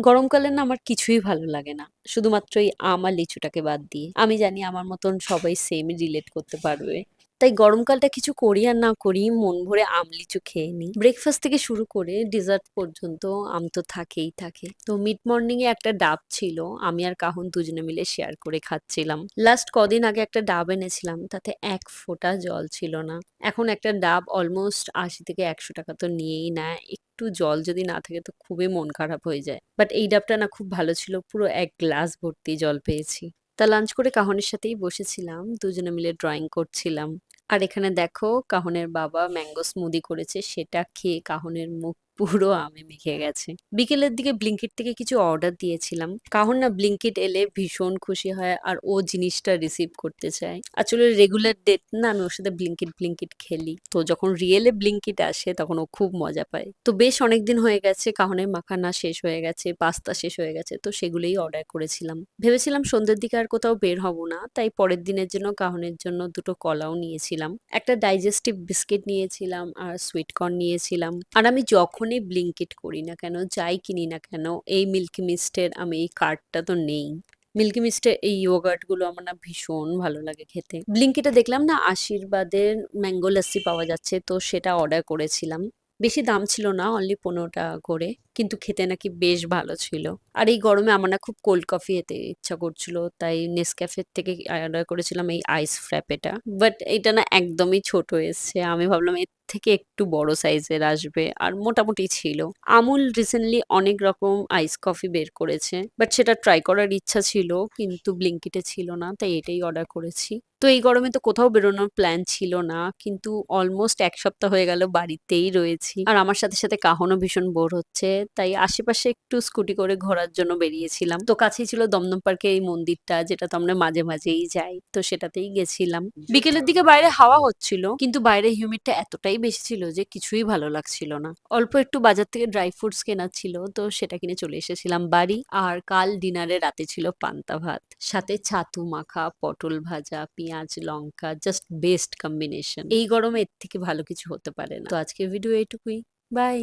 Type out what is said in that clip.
গরমকালে না আমার কিছুই ভালো লাগে না। শুধুমাত্র এই আম আর লিচুটাকে বাদ দিয়ে। আমি জানি আমার মতন সবাই সেম রিলেট করতে পারবে। তাই গরমকালটা কিছু করি আর না করি মন ভরে আম লিচু খেয়ে নিই। ব্রেকফাস্ট থেকে শুরু করে ডিজার্ট পর্যন্ত আম তো থাকেই থাকে। তো মিড মর্নিং এ একটা ডাব ছিল। আমি আর কাহন দুজনে মিলে শেয়ার করে খাচ্ছিলাম। লাস্ট কদিন আগে একটা ডাব এনেছিলাম। তাতে এক ফোঁটা জল ছিল না। এখন একটা ডাব অলমোস্ট ৮০ থেকে ১০০ টাকা তো নিয়েই নেয়। একটু জল যদি না থাকে তো খুবই মন খারাপ হয়ে যায়। বাট এই ডাবটা না খুব ভালো ছিল। পুরো ১ গ্লাস ভর্তি জল পেয়েছি। তা লাঞ্চ করে কাহনের সাথেই বসেছিলাম। দুজনে মিলে ড্রয়িং করছিলাম। আর এখানে দেখো কাহনের বাবা ম্যাঙ্গো স্মুদি করেছে। সেটা খেয়ে কাহনের মুখ পুরো আমে মেখে গেছে। বিকেলের দিকে ব্লিঙ্কিট থেকে কিছু অর্ডার দিয়েছিলাম। কাহন না ব্লিঙ্কিট এলে ভীষণ খুশি হয় আর ও জিনিসটা রিসিভ করতে চায়। আসলে রেগুলার ডেট না আমি ওর সাথে ব্লিঙ্কিট খেলি। তো যখন রিয়েলে ব্লিঙ্কিট আসে তখন ও খুব মজা পায়। তো বেশ অনেকদিন হয়ে গেছে কাহনের মাখানা শেষ হয়ে গেছে, পাস্তা শেষ হয়ে গেছে। তো সেগুলোই অর্ডার করেছিলাম। ভেবেছিলাম সন্ধ্যের দিকে আর কোথাও বের হব না। তাই পরের দিনের জন্য কাহনের জন্য দুটো কলাও নিয়েছিলাম। একটা ডাইজেস্টিভ বিস্কিট নিয়েছিলাম আর সুইট কর্ন নিয়েছিলাম। আর আমি যখনই ব্লিঙ্কিট করি না কেন, যাই কিনি না কেন, এই মিল্কি মিস্টের আমি এই কার্ডটা তো নেই। মিল্কি মিস্টের এই ইয়োগার্ট গুলো আমার না ভীষণ ভালো লাগে খেতে। ব্লিঙ্কিটে দেখলাম না আশীর্বাদের ম্যাঙ্গো লাস্সি পাওয়া যাচ্ছে, তো সেটা অর্ডার করেছিলাম। বেশি দাম ছিল না, অনলি 15 টাকা করে, কিন্তু খেতে নাকি বেশ ভালো ছিল। আর এই গরমে আমার না খুব কোল্ড কফি খেতে ইচ্ছা করছিল, তাই নেসক্যাফের থেকে অর্ডার করেছিলাম এই আইস ফ্র্যাপেটা। বাট এটা না একদমই ছোট এসছে। আমি ভাবলাম এর থেকে একটু বড় সাইজের আসবে, আর মোটামুটি ছিল। আমুল রিসেন্টলি অনেক রকম আইস কফি বের করেছে, বাট সেটা ট্রাই করার ইচ্ছা ছিল, কিন্তু ব্লিঙ্কিটে ছিল না, তাই এটাই অর্ডার করেছি। তো এই গরমে তো কোথাও বেরোনোর প্ল্যান ছিল না, কিন্তু অলমোস্ট ১ সপ্তাহ হয়ে গেল বাড়িতেই রয়েছি। আর আমার সাথে সাথে কাহনও ভীষণ বোর হচ্ছে, তাই আশেপাশে একটু স্কুটি করে ঘোরার জন্য বেরিয়েছিলাম। তো কাছেই ছিল দমদম পার্কে এই মন্দিরটা, যেটা তো আমরা মাঝে মাঝেই যাই, তো সেটাতেই গেছিলাম। বিকেলের দিকে বাইরে হাওয়া হচ্ছিল, কিন্তু বাইরে হিউমিডটা এতটাই বেশি ছিল যে কিছুই ভালো লাগছিল না। অল্প একটু বাজার থেকে ড্রাই ফ্রুটস কেনার ছিল, তো সেটা কিনে চলে এসেছিলাম বাড়ি। আর কাল ডিনারে রাতে ছিল পান্তা ভাত, সাথে ছাতু মাখা, পটল ভাজা, পেঁয়াজ লঙ্কা, জাস্ট বেস্ট কম্বিনেশন। এই গরমে এর থেকে ভালো কিছু হতে পারে না। তো আজকের ভিডিও এইটুকুই। বাই।